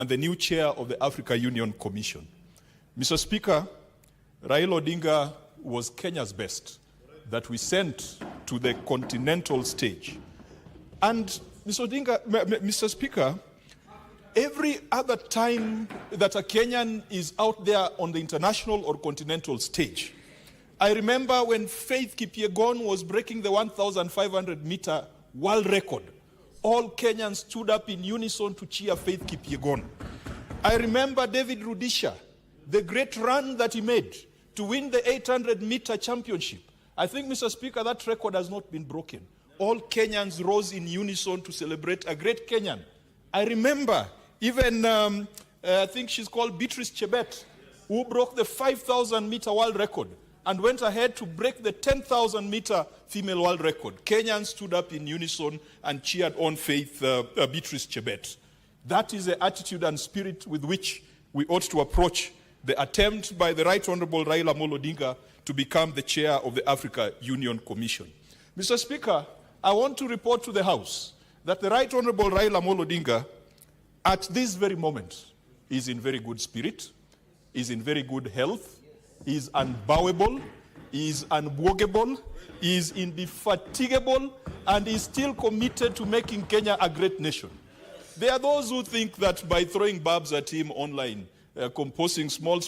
and the new chair of the Africa Union Commission. Mr. Speaker, Raila Odinga was Kenya's best that we sent to the continental stage. And Mr. Speaker, every other time that a Kenyan is out there on the international or continental stage, I remember when Faith Kipyegon was breaking the 1,500-meter world record, all Kenyans stood up in unison to cheer Faith Kipyegon. I remember David Rudisha, the great run that he made to win the 800-meter championship. I think, Mr. Speaker, that record has not been broken. All Kenyans rose in unison to celebrate a great Kenyan. I remember even, I think she's called Beatrice Chebet, who broke the 5,000-meter world record and went ahead to break the 10,000-meter female world record. Kenyans stood up in unison and cheered on Faith Beatrice Chebet. That is the attitude and spirit with which we ought to approach the attempt by the Right Honorable Raila Odinga to become the chair of the Africa Union Commission. Mr. Speaker, I want to report to the House that the Right Honorable Raila Odinga, at this very moment, is in very good spirit, is in very good health, is unbowable, is unwalkable, is indefatigable, and is still committed to making Kenya a great nation. There are those who think that by throwing barbs at him online, composing small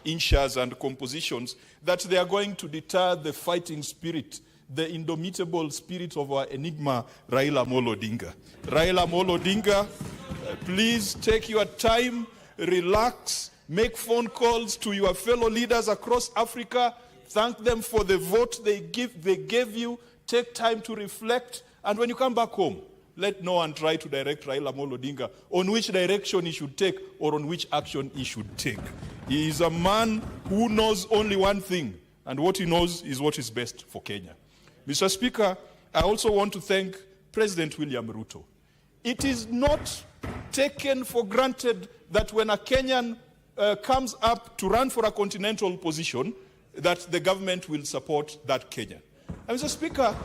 inchas and compositions, that they are going to deter the fighting spirit, the indomitable spirit of our enigma, Raila Odinga. Raila Odinga, please take your time, relax, make phone calls to your fellow leaders across Africa, thank them for the vote they gave you, take time to reflect, and when you come back home, let no one try to direct Raila Odinga on which direction he should take or on which action he should take. He is a man who knows only one thing, and what he knows is what is best for Kenya. Mr. Speaker, I also want to thank President William Ruto. It is not taken for granted that when a Kenyan comes up to run for a continental position, that the government will support that Kenyan. And Mr. Speaker,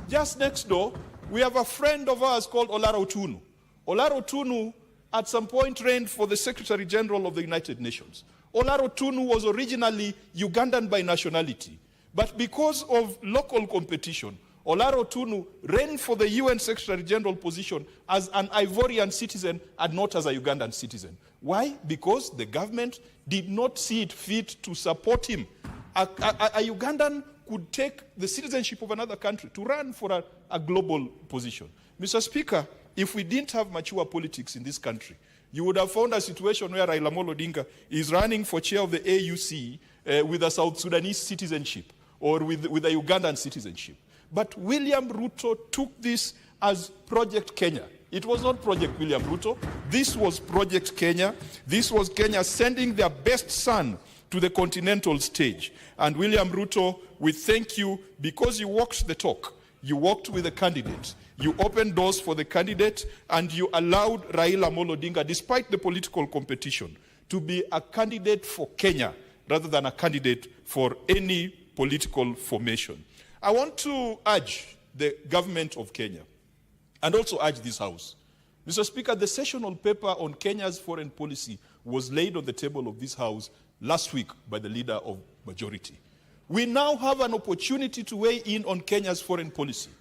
just next door, we have a friend of ours called Olara Otunu. Olara Otunu at some point reigned for the Secretary General of the United Nations. Olara Otunu was originally Ugandan by nationality, but because of local competition, Olara Otunu ran for the UN Secretary General position as an Ivorian citizen and not as a Ugandan citizen. Why? Because the government did not see it fit to support him. A Ugandan could take the citizenship of another country to run for a global position. Mr. Speaker, if we didn't have mature politics in this country, you would have found a situation where Raila Odinga is running for chair of the AUC with a South Sudanese citizenship or with a Ugandan citizenship. But William Ruto took this as Project Kenya. It was not Project William Ruto. This was Project Kenya. This was Kenya sending their best son to the continental stage. And William Ruto, we thank you because you walked the talk. You walked with the candidate. You opened doors for the candidate, and you allowed Raila Odinga, despite the political competition, to be a candidate for Kenya rather than a candidate for any political formation. I want to urge the government of Kenya and also urge this House. Mr. Speaker, the sessional paper on Kenya's foreign policy was laid on the table of this House last week by the leader of majority. We now have an opportunity to weigh in on Kenya's foreign policy.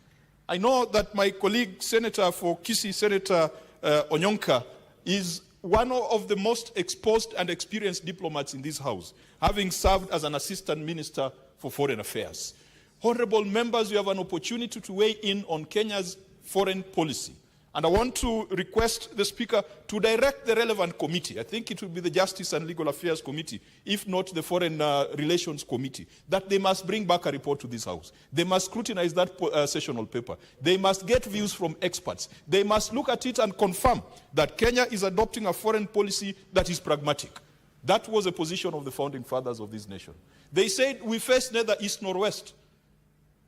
I know that my colleague, Senator for Kisii, Senator Onyonka, is one of the most exposed and experienced diplomats in this House, having served as an assistant minister for foreign affairs. Honorable members, you have an opportunity to weigh in on Kenya's foreign policy. And I want to request the Speaker to direct the relevant committee, I think it will be the Justice and Legal Affairs Committee, if not the Foreign Relations Committee, that they must bring back a report to this House. They must scrutinize that sessional paper. They must get views from experts. They must look at it and confirm that Kenya is adopting a foreign policy that is pragmatic. That was a position of the founding fathers of this nation. They said we face neither east nor west.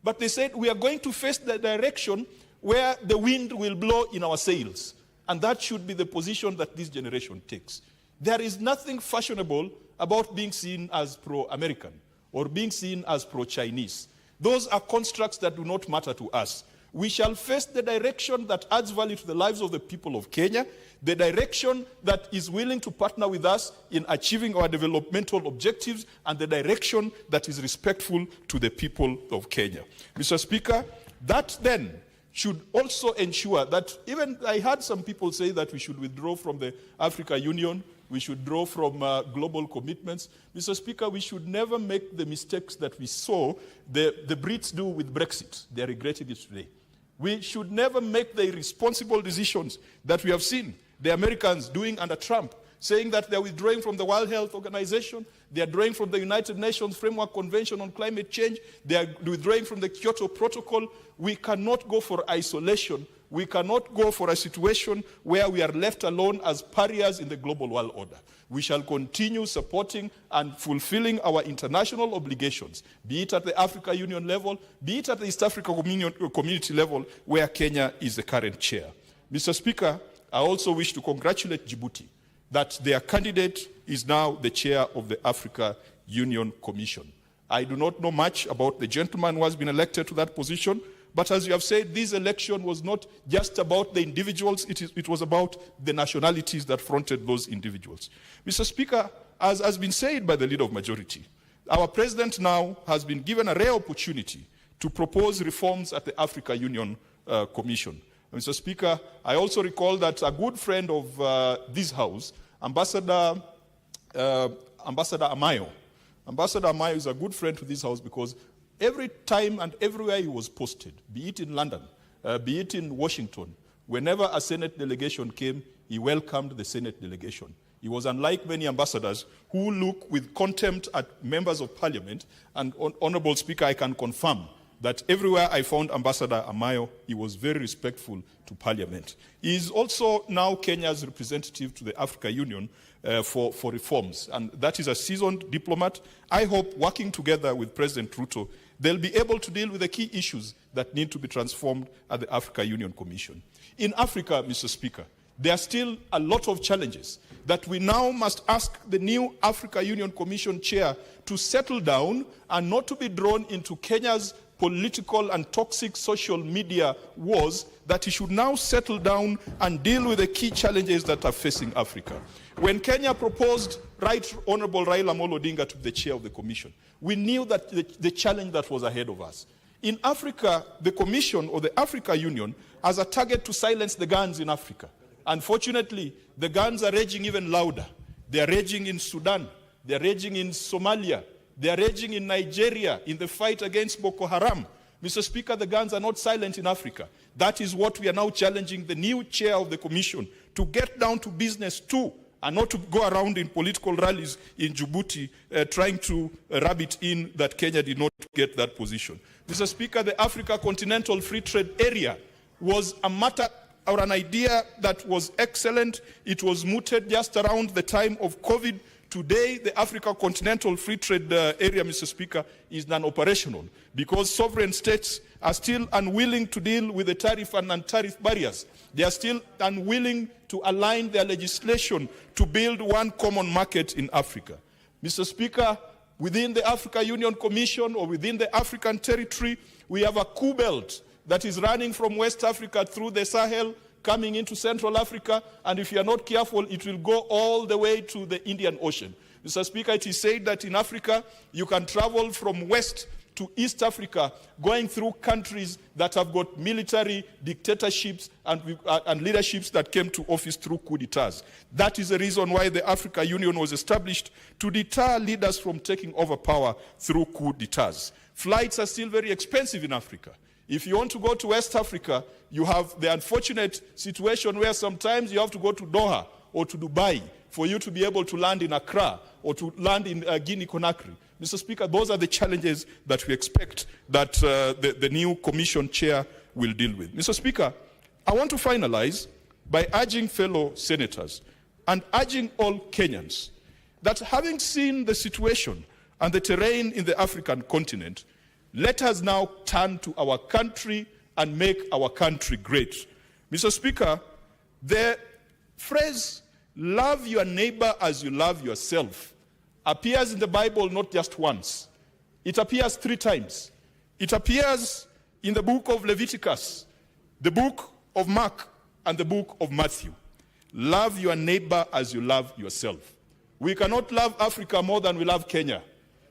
But they said we are going to face the direction where the wind will blow in our sails. And that should be the position that this generation takes. There is nothing fashionable about being seen as pro-American or being seen as pro-Chinese. Those are constructs that do not matter to us. We shall face the direction that adds value to the lives of the people of Kenya, the direction that is willing to partner with us in achieving our developmental objectives, and the direction that is respectful to the people of Kenya. Mr. Speaker, that then should also ensure that even I heard some people say that we should withdraw from the Africa Union, we should draw from global commitments. Mr. Speaker, we should never make the mistakes that we saw the Brits do with Brexit. They are regretting it today. We should never make the irresponsible decisions that we have seen the Americans doing under Trump, saying that they're withdrawing from the World Health Organization, they are withdrawing from the United Nations Framework Convention on Climate Change, they are withdrawing from the Kyoto Protocol. We cannot go for isolation. We cannot go for a situation where we are left alone as pariahs in the global world order. We shall continue supporting and fulfilling our international obligations, be it at the Africa Union level, be it at the East Africa Community level, where Kenya is the current chair. Mr. Speaker, I also wish to congratulate Djibouti that their candidate is now the chair of the Africa Union Commission. I do not know much about the gentleman who has been elected to that position, but as you have said, this election was not just about the individuals, it was about the nationalities that fronted those individuals. Mr. Speaker, as has been said by the Leader of Majority, our President now has been given a rare opportunity to propose reforms at the Africa Union Commission. Mr. Speaker, I also recall that a good friend of this House, Ambassador Amayo, Ambassador Amayo is a good friend to this House because every time and everywhere he was posted, be it in London, be it in Washington, whenever a Senate delegation came, he welcomed the Senate delegation. He was unlike many ambassadors who look with contempt at members of parliament. And Honorable Speaker, I can confirm that everywhere I found Ambassador Amayo, he was very respectful to parliament. He is also now Kenya's representative to the Africa Union for reforms, and that is a seasoned diplomat. I hope, working together with President Ruto, they'll be able to deal with the key issues that need to be transformed at the Africa Union Commission. In Africa, Mr. Speaker, there are still a lot of challenges that we now must ask the new Africa Union Commission chair to settle down and not to be drawn into Kenya's political and toxic social media wars, that he should now settle down and deal with the key challenges that are facing Africa. When Kenya proposed Right Honorable Raila Odinga to be the chair of the commission, we knew that the challenge that was ahead of us. In Africa, the Commission or the Africa Union has a target to silence the guns in Africa. Unfortunately, the guns are raging even louder. They are raging in Sudan. They are raging in Somalia. They are raging in Nigeria in the fight against Boko Haram. Mr. Speaker, the guns are not silent in Africa. That is what we are now challenging the new chair of the Commission to get down to business too, and not to go around in political rallies in Djibouti trying to rub it in that Kenya did not get that position. Mr. Speaker, the Africa Continental Free Trade Area was a matter or an idea that was excellent. It was mooted just around the time of COVID. Today, the Africa Continental Free Trade Area, Mr. Speaker, is non-operational because sovereign states are still unwilling to deal with the tariff and non-tariff barriers. They are still unwilling to align their legislation to build one common market in Africa. Mr. Speaker, within the Africa Union Commission or within the African territory, we have a coup belt that is running from West Africa through the Sahel, coming into Central Africa, and if you are not careful, it will go all the way to the Indian Ocean. Mr. Speaker, it is said that in Africa, you can travel from West to East Africa, going through countries that have got military dictatorships and leaderships that came to office through coup d'etats. That is the reason why the Africa Union was established, to deter leaders from taking over power through coup d'etats. Flights are still very expensive in Africa. If you want to go to West Africa, you have the unfortunate situation where sometimes you have to go to Doha or to Dubai for you to be able to land in Accra or to land in Guinea-Conakry. Mr. Speaker, those are the challenges that we expect that the new commission chair will deal with. Mr. Speaker, I want to finalize by urging fellow senators and urging all Kenyans that, having seen the situation and the terrain in the African continent, let us now turn to our country and make our country great. Mr. Speaker, the phrase, love your neighbor as you love yourself, appears in the Bible not just once. It appears 3 times. It appears in the book of Leviticus, the book of Mark, and the book of Matthew. Love your neighbor as you love yourself. We cannot love Africa more than we love Kenya.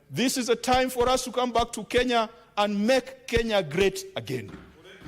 This is a time for us to come back to Kenya and make Kenya great again.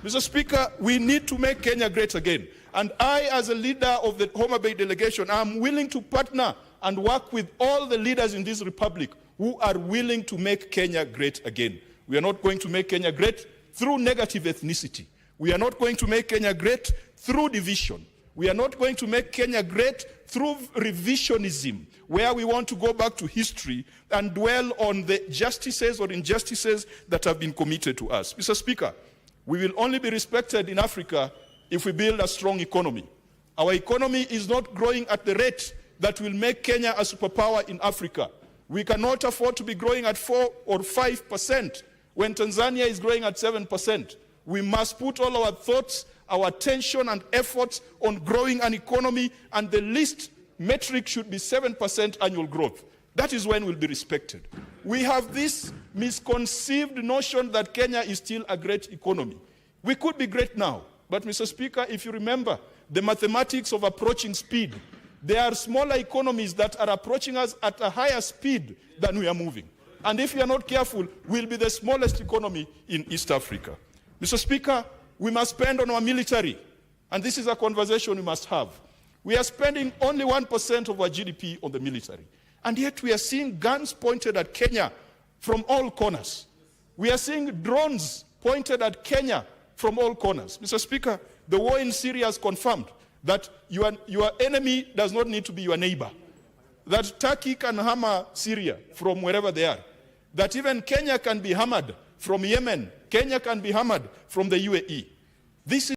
Mr. Speaker, we need to make Kenya great again. And I, as a leader of the Homa Bay delegation, am willing to partner and work with all the leaders in this republic who are willing to make Kenya great again. We are not going to make Kenya great through negative ethnicity. We are not going to make Kenya great through division. We are not going to make Kenya great through revisionism, where we want to go back to history and dwell on the justices or injustices that have been committed to us. Mr. Speaker, we will only be respected in Africa if we build a strong economy. Our economy is not growing at the rate that will make Kenya a superpower in Africa. We cannot afford to be growing at 4 or 5% when Tanzania is growing at 7%. We must put all our thoughts, our attention and efforts on growing an economy, and the least metric should be 7% annual growth. That is when we'll be respected. We have this misconceived notion that Kenya is still a great economy. We could be great now, but Mr. Speaker, if you remember the mathematics of approaching speed, there are smaller economies that are approaching us at a higher speed than we are moving. And if we are not careful, we'll be the smallest economy in East Africa. Mr. Speaker, we must spend on our military, and this is a conversation we must have. We are spending only 1% of our GDP on the military, and yet we are seeing guns pointed at Kenya from all corners. We are seeing drones pointed at Kenya from all corners. Mr. Speaker, the war in Syria has confirmed that your enemy does not need to be your neighbor, that Turkey can hammer Syria from wherever they are, that even Kenya can be hammered from Yemen, Kenya can be hammered from the UAE. This is